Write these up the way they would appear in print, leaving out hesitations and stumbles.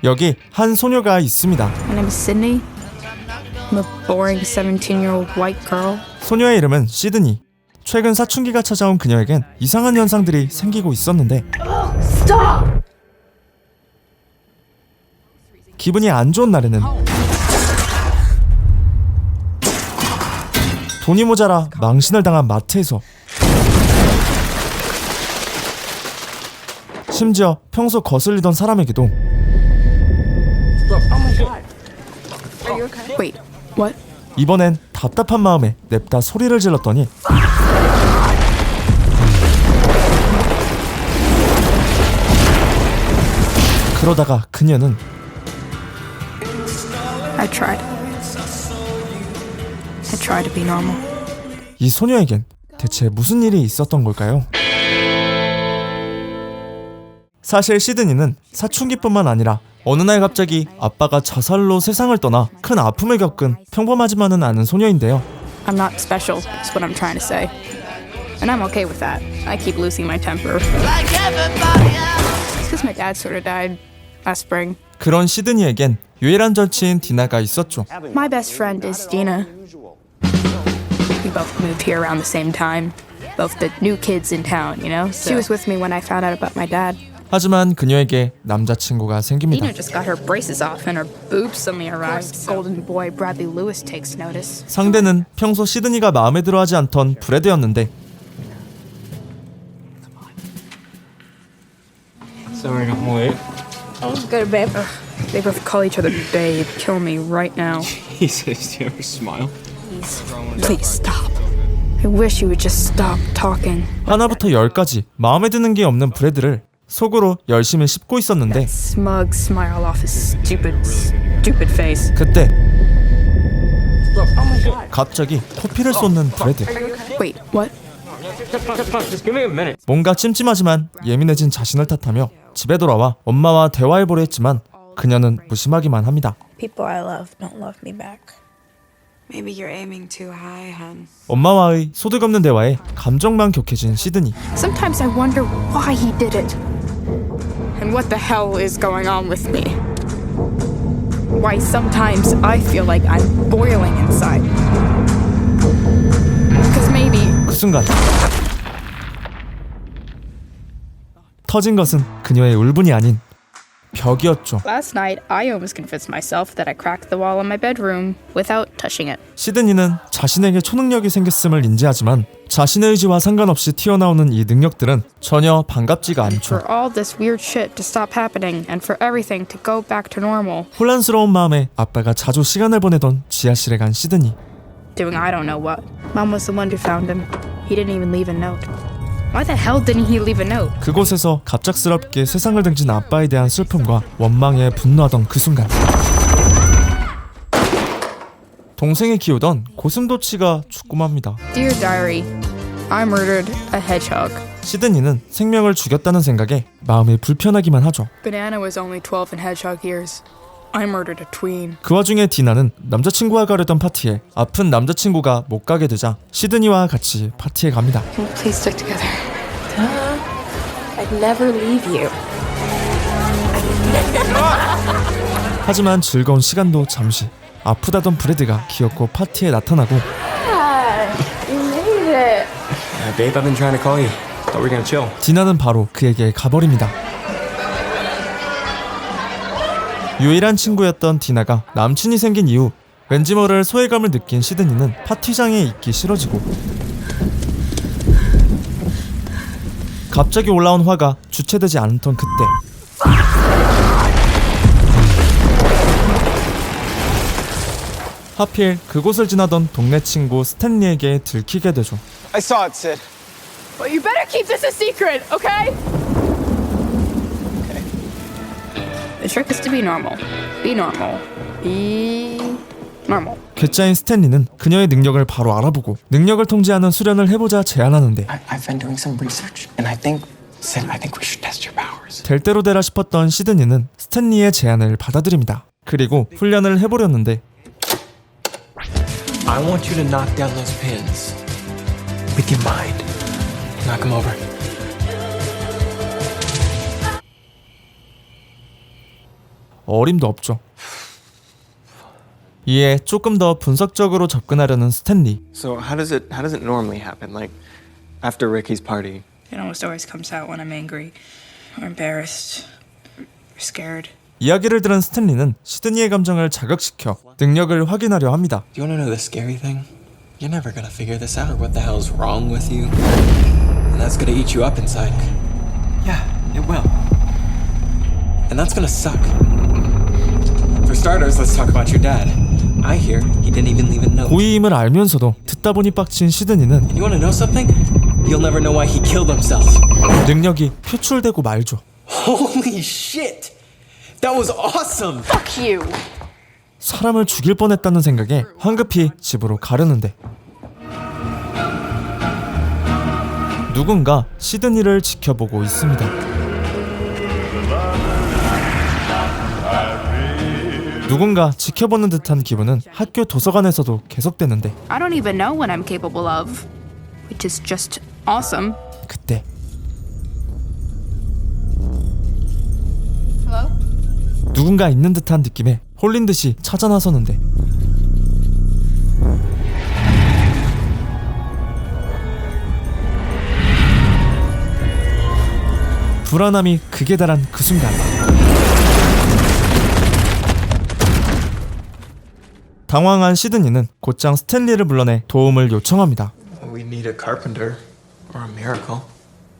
여기 한 소녀가 있습니다. My name is Sydney. I'm a boring 17-year-old white girl. 소녀의 이름은 시드니. 최근 사춘기가 찾아온 그녀에겐 이상한 현상들이 생기고 있었는데 기분이 안 좋은 날에는 돈이 모자라 망신을 당한 마트에서 심지어 평소 거슬리던 사람에게도 Wait, what? 이번엔 답답한 마음에 냅다 소리를 질렀더니 그러다가 그녀는 I tried to be normal. 이 소녀에겐 대체 무슨 일이 있었던 걸까요? 사실 시드니는 사춘기뿐만 아니라 어느 날 갑자기 아빠가 자살로 세상을 떠나 큰 아픔을 겪은 평범하지만은 않은 소녀인데요. I'm not special, is what I'm trying to say. And I'm okay with that. I keep losing my temper. It's because my dad sort of died last spring. 그런 시드니에겐 유일한 절친인 디나가 있었죠. My best friend is Dina. We both moved here around the same time. Both the new kids in town, you know? She was with me when I found out about my dad. 하지만 그녀에게 남자친구가 생깁니다. Dina just got her braces off and her boobs suddenly arrived. Golden boy Bradley Lewis takes notice. 상대는 평소 시드니가 마음에 들어하지 않던 브래드였는데 Sorry, I'm late. Oh, good, babe. They both call each other babe. Kill me right now. Jesus, do you ever smile? Please stop. I wish you would just stop talking. 하나부터 10까지 마음에 드는 게 없는 브래드를 속으로 열심히 씹고 있었는데 Smug smile off his stupid face. 그때 갑자기 코피를 쏟는 브래드. Wait, what? Just give me a minute. 뭔가 찜찜하지만 예민해진 자신을 탓하며 집에 돌아와 엄마와 대화해보려 했지만 그녀는 무심하기만 합니다. People I love don't love me back. Maybe you're aiming too high, hun. 엄마와의 소득 없는 대화에 감정만 격해진 시드니. Sometimes I wonder why he did it. And what the hell is going on with me? Why sometimes I feel like I'm boiling inside. Because maybe 그 순간 터진 것은 그녀의 울분이 아닌 벽이었죠. last night I almost convinced myself that I cracked the wall in my bedroom without touching it. 시드니는 자신에게 초능력이 생겼음을 인지하지만 자신의 의지와 상관없이 튀어나오는 이 능력들은 전혀 반갑지가 않죠. For all this weird shit to stop happening and for everything to go back to normal. 혼란스러운 마음에 아빠가 자주 시간을 보내던 지하실에 간 시드니. Doing I don't know what. Mom was the one who found him. He didn't even leave a note. Why the hell didn't he leave a note? 그곳에서 갑작스럽게 세상을 등진 아빠에 대한 슬픔과 원망에 분노하던 그 순간 동생이 키우던 고슴도치가 죽고 맙니다. Dear diary, I murdered a hedgehog. 시드니는 생명을 죽였다는 생각에 마음이 불편하기만 하죠. Banana was only 12 in hedgehog years. I murdered a tween. 그 와중에 디나는 남자친구와 가려던 파티에 아픈 남자친구가 못 가게 되자 시드니와 같이 파티에 갑니다. Can we please stick together? I'd never leave you. 하지만 즐거운 시간도 잠시. 아프다던 브래드가 기어코 파티에 나타나고 You made it. Babe, I've been trying to call you. Thought we were gonna chill. 디나는 바로 그에게 가버립니다. 유일한 친구였던 디나가 남친이 생긴 이후 왠지 모를 소외감을 느낀 시드니는 파티장에 있기 싫어지고 갑자기 올라온 화가 주체되지 않던 그때 하필 그곳을 지나던 동네 친구 스탠리에게 들키게 되죠. I saw it, Sid. Well, you better keep this a secret, okay? The trick is to be normal. Be normal. Be normal. 괴짜인 스탠리는 그녀의 능력을 바로 알아보고 능력을 통제하는 수련을 해보자 제안하는데 I've been doing some research, and I think, Sid, I think we should test your powers. 될 대로 되라 싶었던 시드니는 스탠리의 제안을 받아들입니다. 그리고 훈련을 해보려는데 I want you to knock down those pins with your mind. Knock them over. 어림도 없죠. 이에 조금 더 분석적으로 접근하려는 스탠리. So how does it normally happen? Like after Ricky's party? It almost always comes out when I'm angry, or embarrassed, or scared. 이야기를 들은 스탠리는 시드니의 감정을 자극시켜 능력을 확인하려 합니다. Do you want to know the scary thing? You're never gonna figure this out. What the hell's wrong with you? And that's gonna eat you up inside. Yeah, it will. And that's gonna suck. For starters, let's talk about your dad. I hear he didn't even leave a note. 고의임을 알면서도 듣다 보니 빡친 시드니는 You wanna know something? You'll never know why he killed himself. 능력이 표출되고 말죠. Holy shit! That was awesome! Fuck you. 사람을 죽일 뻔했다는 생각에 황급히 집으로 가려는데 누군가 시드니를 지켜보고 있습니다. 누군가 지켜보는 듯한 기분은 학교 도서관에서도 계속되는데 I don't even know what I'm capable of, which is just awesome. 그때 Hello? 누군가 있는 듯한 느낌에 홀린 듯이 찾아 나서는데 불안함이 극에 달한 그 순간 당황한 시드니는 곧장 스탠리를 불러내 도움을 요청합니다. We need a carpenter or a miracle.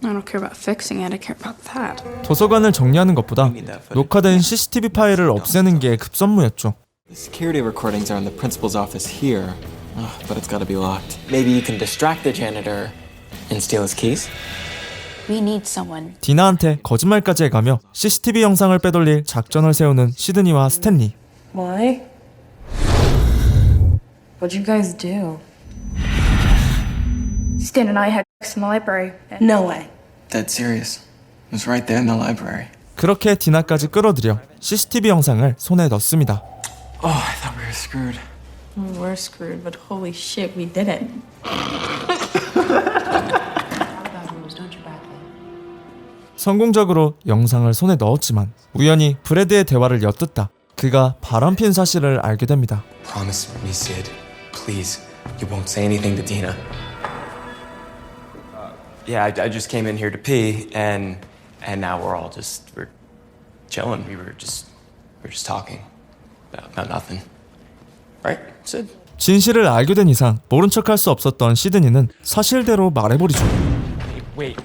I don't care about fixing it, I care about that. 도서관을 정리하는 것보다 녹화된 CCTV 파일을 없애는 게 급선무였죠. The security recordings are in the principal's office here. But it's gotta be locked. Maybe you can distract the janitor and steal his keys? We need someone. 디나한테 거짓말까지 해가며 CCTV 영상을 빼돌릴 작전을 세우는 시드니와 스탠리. Why? What'd you guys do? Stan and I had sex in the library. No way. Dead serious. It was right there in the library. 그렇게 디나까지 끌어들여 CCTV 영상을 손에 넣습니다. Oh, I thought we were screwed. We're screwed, but holy shit, we did it. 성공적으로 영상을 손에 넣었지만 우연히 브래드의 대화를 엿듣다 그가 바람핀 사실을 알게 됩니다. Promise me, Sid. Please. You won't say anything to Dina. Yeah, I just came in here to pee, and now we're chilling. We're just talking about nothing. Right, Sid? 진실을 알게 된 이상 모른 척할 수 없었던 시드니는 사실대로 말해버리죠. Wait,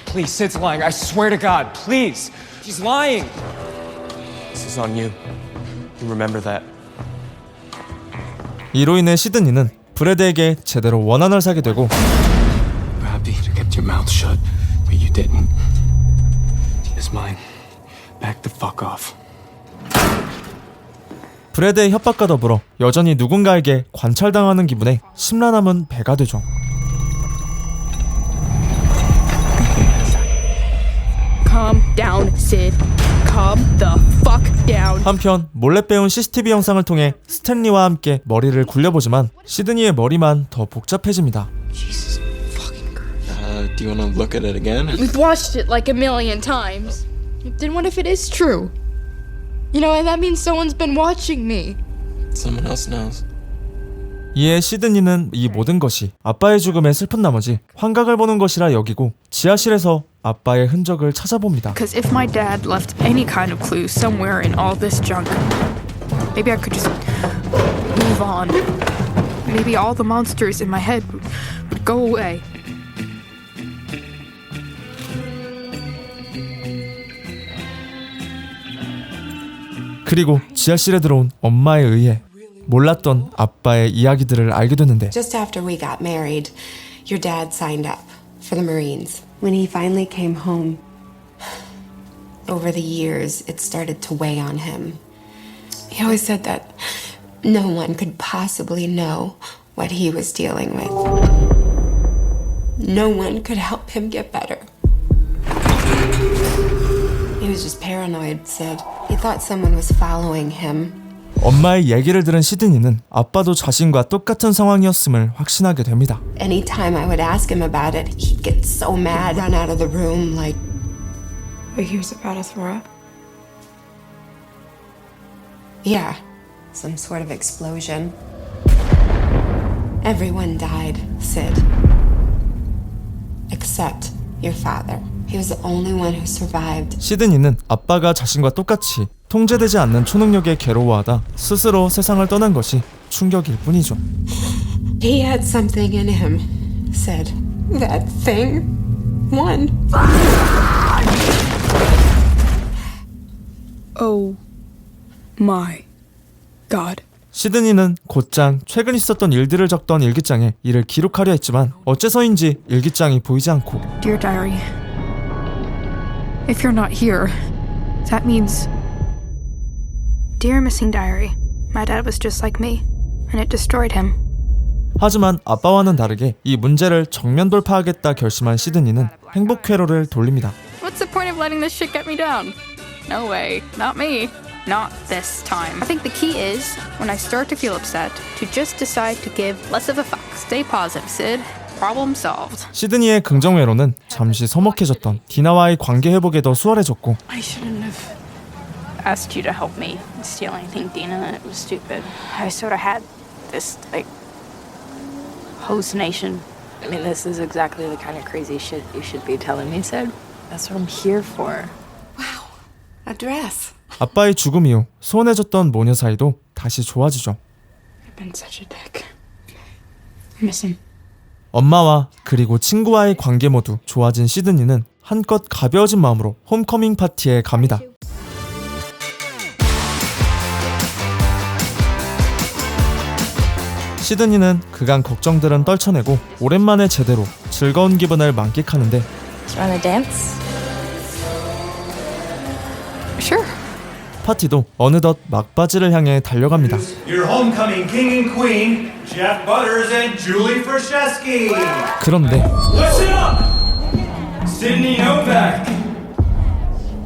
please, Sid's lying. I swear to God, please. She's lying. This is on you. You remember that. 이로 인해 시드니는 브래드에게 제대로 원한을 사게 되고 Robbie, you kept your mouth shut, but you didn't. Dina's mine. Back the fuck off. 브래드의 협박과 더불어 여전히 누군가에게 관찰당하는 기분에 심란함은 배가 되죠. Calm down, Sid. Calm the fuck down. 한편 몰래 빼온 CCTV 영상을 통해 스탠리와 함께 머리를 굴려보지만 시드니의 머리만 더 복잡해집니다. Do you want to look at it again? We've watched it like a million times. Then what if it is true? You know, and that means someone's been watching me. Someone else knows. 이에 시드니는 이 모든 것이 아빠의 죽음에 슬픈 나머지 환각을 보는 것이라 여기고 지하실에서 아빠의 흔적을 찾아봅니다. Because if my dad left any kind of clue somewhere in all this junk, maybe I could just move on. Maybe all the monsters in my head would go away. 그리고 지하실에 들어온 엄마에 의해 몰랐던 아빠의 이야기들을 알게 되는데 Just after we got married, your dad signed up for the Marines. When he finally came home, over the years, it started to weigh on him. He always said that no one could possibly know what he was dealing with. No one could help him get better. He was just paranoid, Sid. He thought someone was following him. 엄마의 얘기를 들은 시드니는 아빠도 자신과 똑같은 상황이었음을 확신하게 됩니다. Anytime I would ask him about it, he'd get so mad, run out of the room like... Wait, he was about to throw up? Yeah, some sort of explosion. Everyone died, Sid. Except your father. He was the only one who survived. 시드니는 아빠가 자신과 똑같이 통제되지 않는 초능력에 괴로워하다 스스로 세상을 떠난 것이 충격일 뿐이죠. He had something in him, Sid. That thing won. Oh my God. 시드니는 곧장 최근 있었던 일들을 적던 일기장에 이를 기록하려 했지만 어째서인지 일기장이 보이지 않고 Dear Diary, if you're not here, that means... Dear Missing Diary, my dad was just like me, and it destroyed him. 하지만 아빠와는 다르게 이 문제를 정면 돌파하겠다 결심한 시드니는 행복 회로를 돌립니다. What's the point of letting this shit get me down? No way, not me. Not this time. I think the key is, when I start to feel upset, to just decide to give less of a fuck. Stay positive, Sid. Problem solved. 시드니의 긍정 회로는 잠시 서먹해졌던 디나와의 관계 회복에 더 수월해졌고 I shouldn't have asked you to help me steal anything, Dina. It was stupid. I sort of had this, like, hallucination. I mean, this is exactly the kind of crazy shit you should be telling me, Sid. That's what I'm here for. A dress. 아빠의 죽음 이후 소원해졌던 모녀 사이도 다시 좋아지죠. I've been such a dick. I miss him. 엄마와 그리고 친구와의 관계 모두 좋아진 시드니는 한껏 가벼워진 마음으로 홈커밍 파티에 갑니다. 시드니는 그간 걱정들은 떨쳐내고 오랜만에 제대로 즐거운 기분을 만끽하는데 Wanna dance? Sure. 파티도 어느덧 막바지를 향해 달려갑니다. Your homecoming king and queen, Jeff Butters and Julie Frashesky. 그런데 Listen up! Sydney Novak.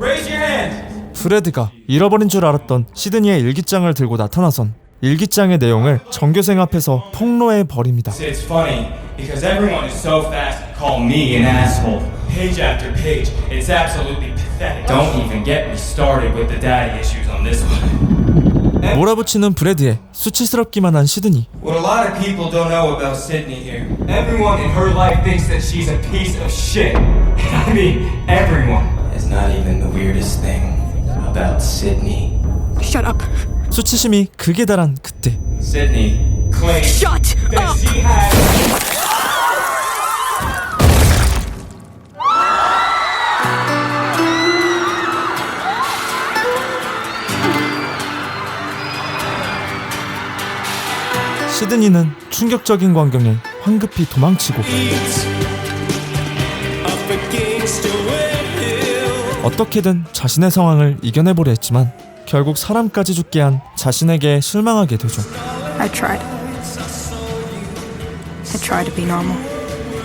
Raise your hand. 프레드가 잃어버린 줄 알았던 시드니의 일기장을 들고 나타나선 일기장의 내용을 전교생 앞에서 폭로해 버립니다. It's funny because everyone is so fast to call me an asshole. Page after page, it's absolutely pathetic. Don't even get me started with the daddy issues on this one. 몰아붙이는 브래드에 수치스럽기만 한 시드니. What a lot of people don't know about Sydney here. Everyone in her life thinks that she's a piece of shit. I mean, everyone. It's not even the weirdest thing about Sydney. Shut up. 수치심이 극에 달한 그때 Sydney claims Shut that up! she has... 시드니는 충격적인 광경에 황급히 도망치고 어떻게든 자신의 상황을 이겨내보려 했지만 결국 사람까지 죽게 한 자신에게 실망하게 되죠. I tried to be normal,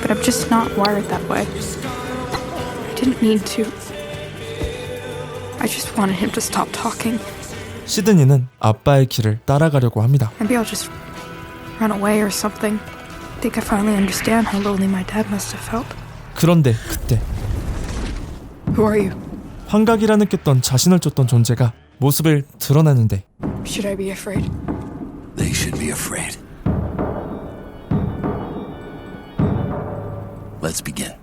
but I'm just not wired that way. I didn't need to. I just wanted him to stop talking. 시드니는 아빠의 길을 따라가려고 합니다. Maybe I'll just run away or something. I think I finally understand how lonely my dad must have felt. 그런데 그때 Who are you? 환각이라 느꼈던 자신을 쫓던 존재가 모습을 드러내는데 Should I be afraid? They should be afraid. Let's begin.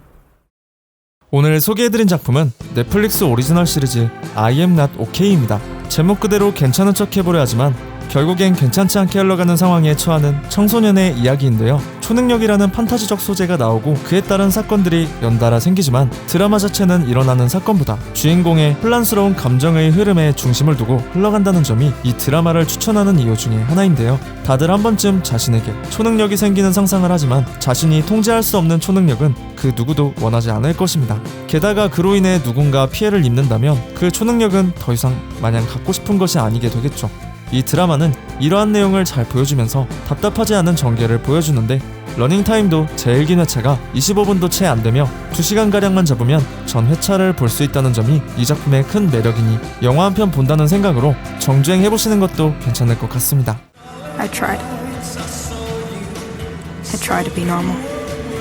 오늘 소개해드린 작품은 넷플릭스 오리지널 시리즈 I am not okay입니다. 제목 그대로 괜찮은 척 해보려 하지만 결국엔 괜찮지 않게 흘러가는 상황에 처하는 청소년의 이야기인데요. 초능력이라는 판타지적 소재가 나오고 그에 따른 사건들이 연달아 생기지만 드라마 자체는 일어나는 사건보다 주인공의 혼란스러운 감정의 흐름에 중심을 두고 흘러간다는 점이 이 드라마를 추천하는 이유 중에 하나인데요. 다들 한 번쯤 자신에게 초능력이 생기는 상상을 하지만 자신이 통제할 수 없는 초능력은 그 누구도 원하지 않을 것입니다. 게다가 그로 인해 누군가 피해를 입는다면 그 초능력은 더 이상 마냥 갖고 싶은 것이 아니게 되겠죠. 이 드라마는 이러한 내용을 잘 보여주면서 답답하지 않은 전개를 보여주는데 러닝타임도 제일 긴 회차가 25분도 채 안되며 2시간가량만 잡으면 전 회차를 볼 수 있다는 점이 이 작품의 큰 매력이니 영화 한 편 본다는 생각으로 정주행해보시는 것도 괜찮을 것 같습니다. I tried to be normal,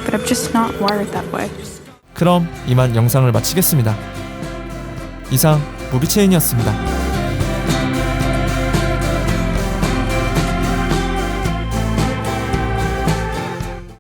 but I'm just not wired that way. 그럼 이만 영상을 마치겠습니다. 이상 무비체인이었습니다.